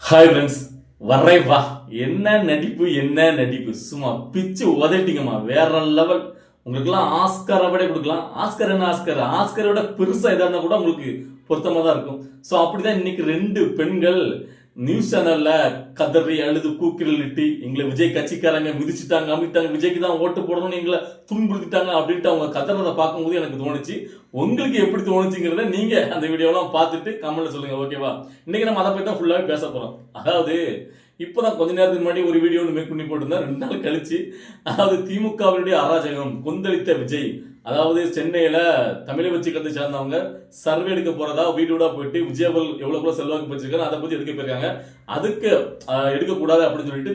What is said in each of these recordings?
Hi friends, வர்றேன் வா. என்ன நடிப்பு சும்மா பிச்சு உதட்டிங்கம்மா, வேற லெவல். உங்களுக்குலாம் ஆஸ்கார் அவார்டே கொடுக்கலாம். ஆஸ்கர் என்ன ஆஸ்கரை விட பெருசா எதா இருந்தா கூட உங்களுக்கு பொருத்தமா தான் இருக்கும். ஸோ அப்படிதான் இன்னைக்கு ரெண்டு பெண்கள் நியூஸ் சேனல்ல கதறி அழுது கூக்கிரலிட்டு எங்களை விஜய் கட்சிக்காரங்க மிதிச்சுட்டாங்க, அமிட்டாங்க, விஜய்க்கு தான் ஓட்டு போடணும்னு எங்களை துன்புறுத்திட்டாங்க அப்படின்ட்டு அவங்க கதறதை பார்க்கும்போது எனக்கு தோணுச்சு. உங்களுக்கு எப்படி தோணுச்சுங்கிறத நீங்க அந்த வீடியோலாம் பார்த்துட்டு கமெண்ட்ல சொல்லுங்க, ஓகேவா? இன்னைக்கு நம்ம அதை பத்தி தான் ஃபுல்லாவே பேச போறோம். அதாவது இப்பதான் கொஞ்ச நேரத்துக்கு முன்னாடி ஒரு வீடியோ மேக் பண்ணி போட்டிருந்தேன், 2 நாள் கழிச்சு. அதாவது திமுகவினுடைய அராஜகம் கொந்தளித்த விஜய், அதாவது சென்னையில தமிழை வச்சு கத்து சேர்ந்தவங்க சர்வே எடுக்க போறதா வீடோட போயிட்டு விஜய் எவ்வளவு செல்வாக்கு பெற்றிருக்காரு அதை பத்தி எடுக்க போயிருக்காங்க. அதுக்கு எடுக்கக்கூடாது அப்படின்னு சொல்லிட்டு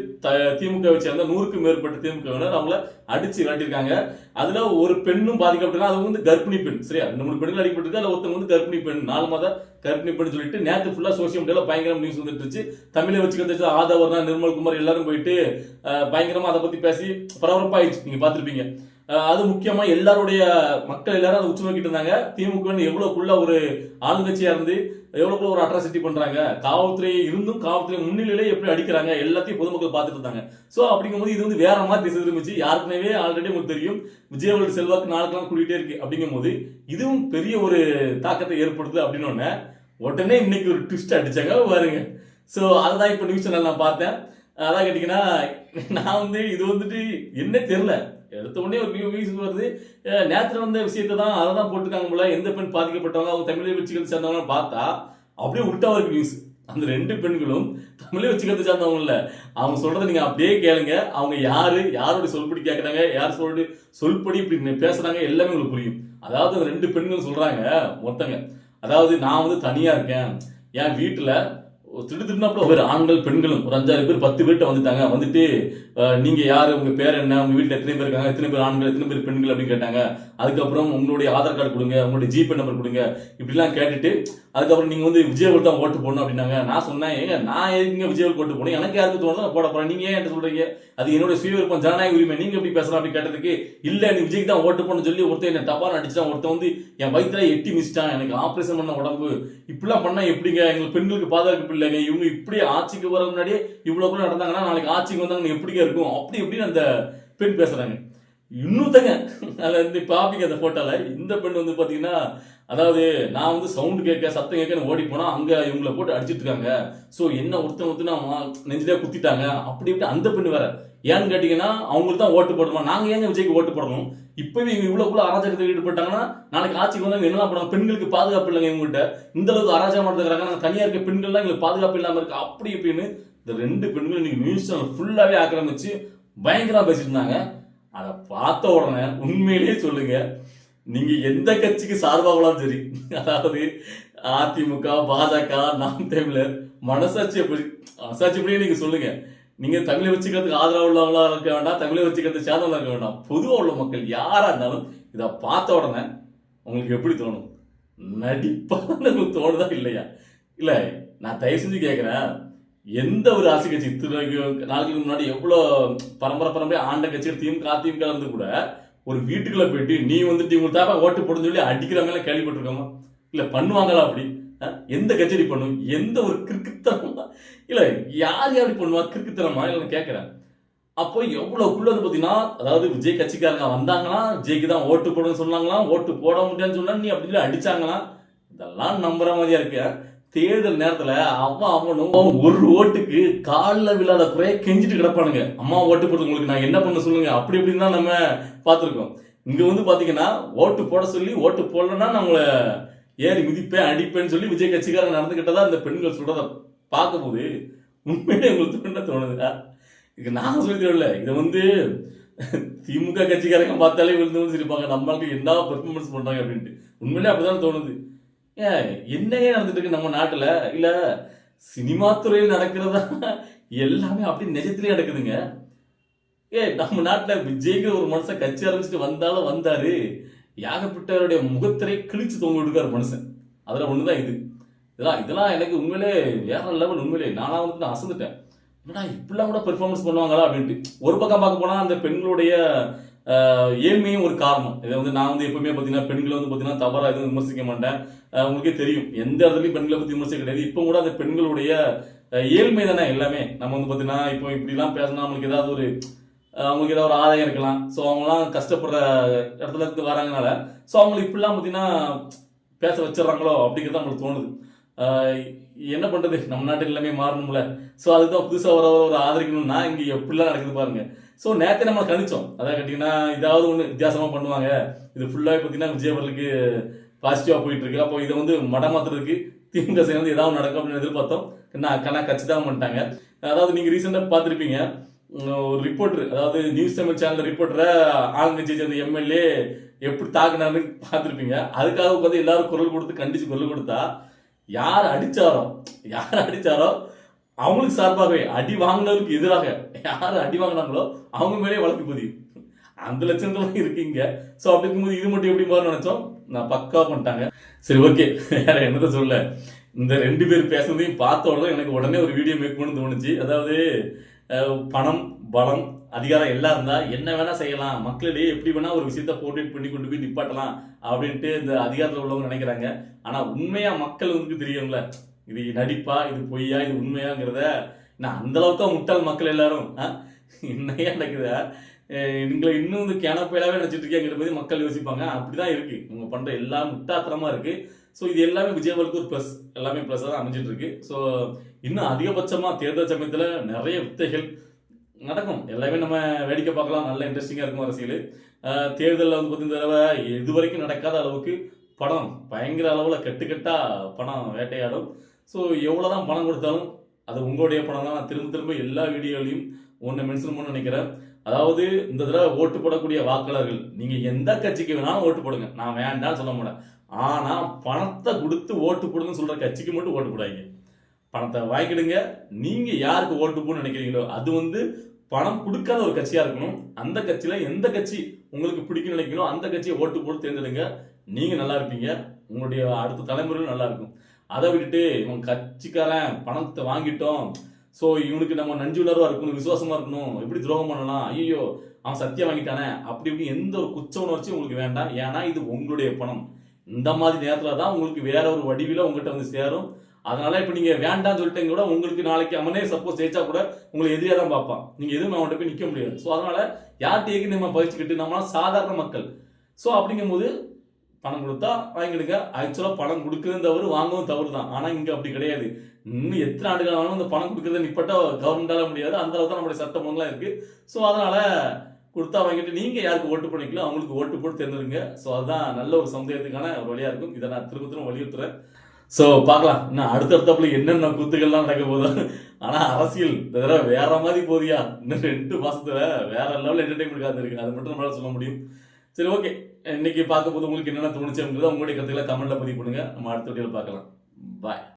திமுகவை சேர்ந்த 100க்கும் மேற்பட்ட திமுகவினர் அவங்கள அடிச்சு விரட்டிருக்காங்க. அதுல ஒரு பெண்ணும் பாதிக்கப்பட்டிருக்காங்க. அது வந்து கர்ப்பிணி பெண். சரியா, 2-3 பெண்கள் அடிக்கப்பட்டிருக்கு. அதுல ஒருத்தவங்க வந்து கர்ப்பிணி பெண், 4 மாத கர்ப்பிணி பெண் சொல்லிட்டு நேற்று ஃபுல்லா சோசியல் மீடியால பயங்கரம் நியூஸ் வந்துட்டு இருந்துச்சு. தமிழை வச்சு கத்து ஆதவர்னா நிர்மல்குமார் எல்லாரும் போயிட்டு பயங்கரமா அதை பத்தி பேசி பரபரப்பாயிடுச்சு. நீங்க பாத்திருப்பீங்க. அது முக்கியமா எல்லாருடைய மக்கள் எல்லாரும் அதை உச்சு நோக்கிட்டு இருந்தாங்க. திமுக எவ்வளவுக்குள்ள ஒரு ஆளுங்கட்சியா இருந்து எவ்வளவுக்குள்ள ஒரு அட்ராசிட்டி பண்றாங்க, காவல்துறை இருந்தும் காவல்துறை முன்னிலையிலே எப்படி அடிக்கிறாங்க எல்லாத்தையும் பொதுமக்கள் பார்த்துட்டு இருந்தாங்க. சோ அப்படிங்கும்போது இது வந்து வேற மாதிரி திசை திரும்பிச்சு. யாருக்குனவே ஆல்ரெடி உங்களுக்கு தெரியும் விஜய் அவர்கள் செல்வாக்கு நாளுக்கெல்லாம் கூட்டிகிட்டே இருக்கு. அப்படிங்கும் போது இதுவும் பெரிய ஒரு தாக்கத்தை ஏற்படுத்துது. அப்படின்னு உடனே இன்னைக்கு ஒரு ட்விஸ்ட் அடிச்சாங்க பாருங்க. சோ அதுதான் இப்ப நியூஸ் சேனல் நான் பார்த்தேன். அதான் கேட்டீங்கன்னா நான் வந்து இது வந்துட்டு என்ன தெரியல, எடுத்த உடனே ஒரு நியூஸ் வருது. நேற்று வந்த விஷயத்தை தான் அதை தான் போட்டுருக்காங்க போல. எந்த பெண் பாதிக்கப்பட்டவங்க அவங்க தமிழை வச்சுக்கிறது சேர்ந்தவங்கன்னு பார்த்தா அப்படியே உல்டாவா இருக்கு நியூஸ். அந்த 2 பெண்களும் தமிழை வச்சுக்கிறது சேர்ந்தவங்க இல்ல. அவங்க சொல்றதை நீங்க அப்படியே கேளுங்க. அவங்க யாரோட சொல்படி கேட்கறாங்க, யார் சொல்படி இப்படி பேசுறாங்க எல்லாமே உங்களுக்கு புரியும். அதாவது அந்த 2 பெண்கள் சொல்றாங்க மொத்தங்க, அதாவது நான் வந்து தனியா இருக்கேன், என் வீட்டுல திடுதிடுனாப்புல ஒரு ஆண்கள் பெண்களும் ஒரு 5-6 பேர் 10 பேர்கிட்ட வந்துட்டாங்க. வந்துட்டு நீங்க யாரு, உங்க பேர் என்ன, உங்க வீட்டுல எத்தனை பேர் இருக்காங்க, எத்தனை பேர் ஆண்கள், எத்தனை பேர் பெண்கள் அப்படின்னு கேட்டாங்க. அதுக்கப்புறம் உங்களுடைய ஆதார் கார்டு கொடுங்க, உங்களுடைய ஜிபே நம்பர் கொடுங்க, இப்படிலாம் கேட்டுட்டு அதுக்கப்புறம் நீங்க வந்து விஜய் தான் ஓட்டு போடணும் அப்படின்னாங்க. நான் சொன்னேன், ஏங்க நான் எதுங்க விஜய் ஓட்டு போடணும், எனக்கு யாருக்கு தோணுதோ நான் போட போறேன், நீங்க ஏன் என்ன சொல்றீங்க, அது என்னோட சுய விருப்பம், ஜனநாயக உரிமை, நீங்க எப்படி பேசலாம் அப்படின்னு கேட்டதுக்கு, இல்ல நீ விஜய்க்கு தான் ஓட்டு போடணும்னு சொல்லி ஒருத்தர் என்ன டபால் அடிச்சான், ஒருத்தர் வந்து என் வயிற்றுல எட்டி மிச்சிட்டான், எனக்கு ஆபரேஷன் பண்ண உடம்பு, இப்படிலாம் பண்ணா எப்படிங்க, எங்களுக்கு பெண்களுக்கு பாதுகாப்பு இல்லைங்க, இவங்க இப்படி ஆட்சிக்கு வர முன்னாடியே இவ்வளவு கூட நடந்தாங்கன்னா நாளைக்கு ஆட்சிக்கு வந்தாங்க எப்படிங்க இருக்கும், அப்படி இப்படின்னு அந்த பெண் பேசுறாங்க. இன்னொருத்தங்க அதுல இருந்து பாப்பீங்க அந்த போட்டோல, இந்த பெண் வந்து பாத்தீங்கன்னா, அதாவது நான் வந்து சவுண்ட் கேட்க சத்தம் கேட்க ஓடி போனா அங்க இவங்களை போட்டு அடிச்சிட்டு இருக்காங்க. சோ என்ன ஒருத்தன் நெஞ்சிலே குத்திட்டாங்க, அப்படி இப்படி. அந்த பெண் வேற ஏன்னு கேட்டீங்கன்னா அவங்களுக்கு தான் ஓட்டு போடணுமா, நாங்க ஏங்க விஜய்க்கு ஓட்டு போடணும், இப்பவே இவங்க இவ்வளவுக்குள்ள அராஜகத்தில் ஈடுபட்டாங்கன்னா நாளைக்கு ஆட்சிக்கு வந்து என்னெல்லாம் பண்ணுவாங்க, பெண்களுக்கு பாதுகாப்பு இல்லைங்க இவங்ககிட்ட, இந்த அளவுக்கு அராஜகம் நடத்துக்கிறாங்க, நாங்க தனியா இருக்க பெண்கள்லாம் எங்களுக்கு பாதுகாப்பு இல்லாம இருக்கு, அப்படி இப்படின்னு இந்த 2 பெண்கள் இன்னைக்கு நியூஸ் சேனல் ஃபுல்லாவே ஆக்கிரமிச்சு பயங்கரமா பேசிட்டு இருந்தாங்க. அதை பார்த்த உடனே உண்மையிலேயே சொல்லுங்க, நீங்க எந்த கட்சிக்கு சார்பாகலாம் சரி, அதாவது அதிமுக, பாஜக, நாம் தமிழர், மனசாட்சிப்படியே நீங்க சொல்லுங்க, நீங்க தமிழை வச்சுக்கிறதுக்கு ஆதரவு உள்ளவங்களா இருக்க வேண்டாம், தமிழை வச்சுக்கிறது சேர்ந்தவங்களா இருக்க வேண்டாம், பொதுவாக உள்ள மக்கள் யாரா இருந்தாலும் இதை பார்த்த உடனே உங்களுக்கு எப்படி தோணும்? நடிப்பான்னு உங்களுக்கு தோணுதா இல்லையா? இல்ல நான் தயவு செஞ்சு கேட்கிறேன், எந்த ஒரு அரசியல் கட்சி நாளுக்கு முன்னாடி எவ்வளவு பரம்பரை ஆண்ட கட்சிகள் திமுக இருந்து கூட ஒரு வீட்டுக்குள்ள போயிட்டு நீ வந்துட்டு இவங்க தாப்பா ஓட்டு போடுன்னு சொல்லி அடிக்கிறவங்க கேள்விப்பட்டிருக்கோமா? இல்ல பண்ணுவாங்களா? அப்படி எந்த கச்சேரி பண்ணும், எந்த ஒரு கிறுக்குத்தனமா, இல்ல யார் யாரு பண்ணுவா கிறுக்குத்தனமா இல்ல கேட்கிறேன். அப்போ எவ்வளவுக்குள்ள வந்து பாத்தீங்கன்னா, அதாவது விஜய் கட்சிக்காரங்க வந்தாங்களா, விஜய்க்கு தான் ஓட்டு போடணும்னு சொன்னாங்களா, ஓட்டு போட முடியாதுன்னு சொன்னா நீ அப்படி அடிச்சாங்களா, இதெல்லாம் நம்புற மாதிரியா இருக்க. தேர்தல் நேரத்துல அவனும் ஒரு ஓட்டுக்கு காலில் விழாத குறைய கெஞ்சிட்டு கிடப்பானுங்க, அம்மா ஓட்டு போடுறது உங்களுக்கு நான் என்ன பண்ண சொல்லுங்க, அப்படி இப்படின்னு தான் நம்ம பார்த்துருக்கோம். இங்க வந்து பாத்தீங்கன்னா ஓட்டு போட சொல்லி ஓட்டு போடலன்னா நம்மள ஏறி மிதிப்பேன் அடிப்பேன்னு சொல்லி விஜய் கட்சிக்காரன் நடந்துகிட்டதா இந்த பெண்கள் சொல்றத பார்க்கும்போது உண்மையிலே உங்களுக்கு என்ன தோணுதுடா? இது நான் சொல்லி தெரியல, இதை வந்து திமுக கட்சிக்காரங்க பார்த்தாலே விழுந்து சிரிப்பாங்க, நம்மளுக்கு என்ன பெர்ஃபார்மன்ஸ் பண்றாங்க அப்படின்ட்டு. உண்மையிலே அப்படிதான் தோணுது. என்னங்க நடந்துட்டு இருக்கு நம்ம நாட்டுல? இல்ல சினிமா துறையில் நடக்கிறதா எல்லாமே அப்படி நிஜத்திலே நடக்குதுங்க. நம்ம நாட்டுல விஜய்க்கு ஒரு மனுஷன் கட்சி ஆரம்பிச்சுட்டு வந்தாலும் வந்தாரு, ஏகப்பட்டவருடைய முகத்திரை கிழிச்சு தொங்க விடுக்காரு மனுஷன். அதுல ஒண்ணுதான் இது. இதெல்லாம் எனக்கு உண்மையிலே வேற லெவல். உண்மையிலே நானா வந்து நான் அசந்துட்டேன், என்னடா இப்படிலாம் கூட பெர்ஃபார்மன்ஸ் பண்ணுவாங்களா அப்படின்ட்டு. ஒரு பக்கம் பார்க்க போனா அந்த பெண்களுடைய ஏழ்மையும் ஒரு காரணம். இதை வந்து நான் வந்து எப்பவுமே பார்த்தீங்கன்னா பெண்களை வந்து பார்த்தீங்கன்னா தவறாக எதுவும் விமர்சிக்க மாட்டேன். உங்களுக்கே தெரியும், எந்த இடத்துலையும் பெண்களை பற்றி விமர்சிக்க கிடையாது. இப்போ கூட அந்த பெண்களுடைய ஏழ்மை தானே எல்லாமே. நம்ம வந்து பார்த்தீங்கன்னா இப்போ இப்படிலாம் பேசினா நம்மளுக்கு ஏதாவது ஒரு அவங்களுக்கு ஏதாவது ஒரு ஆதாயம் இருக்கலாம். ஸோ அவங்களாம் கஷ்டப்படுற இடத்துல இருந்து வராங்கனால ஸோ அவங்களுக்கு இப்படிலாம் பார்த்தீங்கன்னா பேச வச்சிடறாங்களோ அப்படிங்கிறது நம்மளுக்கு தோணுது. ஆஹ் என்ன பண்றது, நம்ம நாட்டு எல்லாமே மாறணும்ல. ஸோ அதுதான் புதுசாக ஒரு ஆதரிக்கணும்னா இங்கே எப்படிலாம் நடக்குது பாருங்க. ஸோ நேற்று நம்ம கணிச்சோம், அதான் கேட்டிங்கன்னா இதாவது ஒன்று வித்தியாசமாக பண்ணுவாங்க, இது ஃபுல்லாகவே பார்த்தீங்கன்னா விஜய் அவர்களுக்கு பாசிட்டிவாக போயிட்டு இருக்கு, அப்போ இதை வந்து மடமாத்துறதுக்கு திமுக சேர்ந்து ஏதாவது நடக்கும் அப்படின்னு எதிர்பார்த்தோம். கட்சி தான் பண்ணிட்டாங்க. அதாவது நீங்கள் ரீசெண்டாக பார்த்துருப்பீங்க, ஒரு ரிப்போர்ட்டர், அதாவது நியூஸ் தமிழ் சேனல் ரிப்போர்ட்டரை ஆளுங்கட்சியை சேர்ந்த எம்எல்ஏ எப்படி தாக்குனாருன்னு பார்த்துருப்பீங்க. அதுக்காக உட்காந்து எல்லாரும் குரல் கொடுத்து கண்டிச்சு குரல் கொடுத்தா யார் அடிச்சாரோ அவங்களுக்கு சார்பாகவே அடி வாங்கினவருக்கு எதிராக யார் அடி வாங்கினாங்களோ அவங்க மேலே வழக்கு பதிவு. அந்த லட்சத்துல இருக்கீங்க. ஸோ அப்படி இருக்கும்போது இது மட்டும் எப்படி மாறும் நினைச்சோம், நான் பக்கா பண்ணிட்டாங்க. சரி, ஓகே, வேற என்னதான் சொல்ல. இந்த 2 பேர் பேசுறதையும் பார்த்த உடனே எனக்கு உடனே ஒரு வீடியோ மேக் பண்ணு தோணுச்சு. அதாவது பணம், பலம், அதிகாரம் எல்லாம் இருந்தா என்ன வேணா செய்யலாம், மக்களிடையே எப்படி வேணா ஒரு விஷயத்த போர்ட்ரேட் பண்ணி கொண்டு போய் நிப்பாட்டலாம் அப்படின்ட்டு இந்த அதிகாரத்தில் உள்ளவங்க நினைக்கிறாங்க. ஆனா உண்மையா மக்கள் வந்து தெரியும்ல, இது நடிப்பா, இது பொய்யா, இது உண்மையாங்கிறத. நான் அந்த அளவுக்கு முட்டாள் மக்கள் எல்லாரும் என்னையா நடக்குது, நீங்களை இன்னும் வந்து கேனப்பையிலாவே நினைச்சிட்டு இருக்கேங்கிற மாதிரி மக்கள் யோசிப்பாங்க. அப்படிதான் இருக்கு, இவங்க பண்ற எல்லாம் முட்டாத்தனமா இருக்கு. ஸோ இது எல்லாமே விஜயவர்களுக்கு ஒரு ப்ளஸ், எல்லாமே ப்ளஸ்ஸாக தான் அமைஞ்சிட்டு இருக்கு. ஸோ இன்னும் அதிகபட்சமாக தேர்தல் சமயத்தில் நிறைய வித்தைகள் நடக்கும், எல்லாமே நம்ம வேடிக்கை பார்க்கலாம், நல்ல இன்ட்ரெஸ்டிங்காக இருக்கும் அரசியல். தேர்தலில் வந்து பார்த்தீங்கன்னா தடவை இது வரைக்கும் நடக்காத அளவுக்கு பணம் பயங்கர அளவில் கட்டுக்கட்டாக பணம் வேட்டையாடும். ஸோ எவ்வளோ தான் பணம் கொடுத்தாலும் அது உங்களுடைய பணம் தான். நான் திரும்ப திரும்ப எல்லா வீடியோலையும் ஒன்று மென்ஷன் பண்ண நினைக்கிறேன். அதாவது இந்த தடவை ஓட்டு போடக்கூடிய வாக்காளர்கள் நீங்கள் எந்த கட்சிக்கு வேணாலும் ஓட்டு போடுங்க, நான் வேண்டாம்னு சொல்ல மாட்டேன். ஆனால் பணத்தை கொடுத்து ஓட்டு போடுங்கன்னு சொல்கிற கட்சிக்கு மட்டும் ஓட்டு போடாதீங்க. பணத்தை வாங்கிடுங்க. நீங்கள் யாருக்கு ஓட்டு போடணும்னு நினைக்கிறீங்களோ அது வந்து பணம் கொடுக்காத ஒரு கட்சியாக இருக்கணும். அந்த கட்சியில் எந்த கட்சி உங்களுக்கு பிடிக்கும்னு நினைக்கிறோம் அந்த கட்சியை ஓட்டு போட்டு தேர்ந்தெடுங்க. நீங்கள் நல்லா இருப்பீங்க, உங்களுடைய அடுத்த தலைமுறையும் நல்லா இருக்கும். அதை விட்டுட்டு இவன் கட்சிக்காரன் பணத்தை வாங்கிட்டோம், ஸோ இவனுக்கு நம்ம நஞ்சுணர்வாக இருக்கணும், விசுவாசமாக இருக்கணும், எப்படி துரோகம் பண்ணலாம், ஐயோ அவன் சத்தியம் வாங்கிட்டானே அப்படி இப்படி எந்த ஒரு குச்ச உணர்ச்சியும் உங்களுக்கு வேண்டாம். ஏன்னா இது உங்களுடைய பணம். இந்த மாதிரி நேரத்தில் தான் உங்களுக்கு வேற ஒரு வடிவில் உங்கள்கிட்ட வந்து சேரும். அதனால இப்போ நீங்கள் வேண்டாம்னு சொல்லிட்டீங்க கூட உங்களுக்கு நாளைக்கு அவனே சப்போஸ் ஜெயிச்சா கூட உங்களை எதிரியாக தான் பார்ப்பான், நீங்கள் எதுவும் அவன்கிட்ட போய் நிற்க முடியாது. ஸோ அதனால யார்கிட்ட நம்ம பகிச்சுக்கிட்டு நம்மளாம் சாதாரண மக்கள். ஸோ அப்படிங்கும்போது பணம் கொடுத்தா வாங்கிடுங்க. ஆக்சுவலாக பணம் கொடுக்குறது தவறு, வாங்கவும் தவறு தான். ஆனால் இங்கே அப்படி கிடையாது. இன்னும் எத்தனை ஆண்டுகள் ஆனாலும் அந்த பணம் கொடுக்குறத நிப்பட்டா கவர்மெண்டால முடியாது, அந்த அளவுக்கு தான் நம்மளுடைய சட்டம் ஒன்றுலாம் இருக்கு. ஸோ அதனால கொடுத்தா வாங்கிட்டு நீங்கள் யாருக்கு ஓட்டு பண்ணிக்கலாம் அவங்களுக்கு ஓட்டு போட்டு தேர்ந்தெடுங்க. ஸோ அதுதான் நல்ல ஒரு சமுதாயத்துக்கான ஒரு வழியாக இருக்கும். இதை நான் திரும்ப திரும்ப வலியுறுத்துறேன். ஸோ பார்க்கலாம் இன்னும் அடுத்தடுத்தப்பல என்னென்ன கூத்துக்கள்லாம் நடக்க போதும். ஆனால் அரசியல் இந்த தடவை வேற மாதிரி போதியா, இன்னும் 2 மாசத்துல வேற லெவல் என்டர்டைன்மெண்ட் காத்திருக்கு, அது மட்டும் நம்மளால சொல்ல முடியும். சரி, ஓகே, இன்னைக்கு பார்க்க போது உங்களுக்கு என்னென்ன தோணுச்சு அப்படின்றத உங்களுடைய கருத்துக்களை கமெண்ட்ல பதிவு பண்ணுங்க. நம்ம அடுத்த வீடியோவில் பார்க்கலாம். பாய்.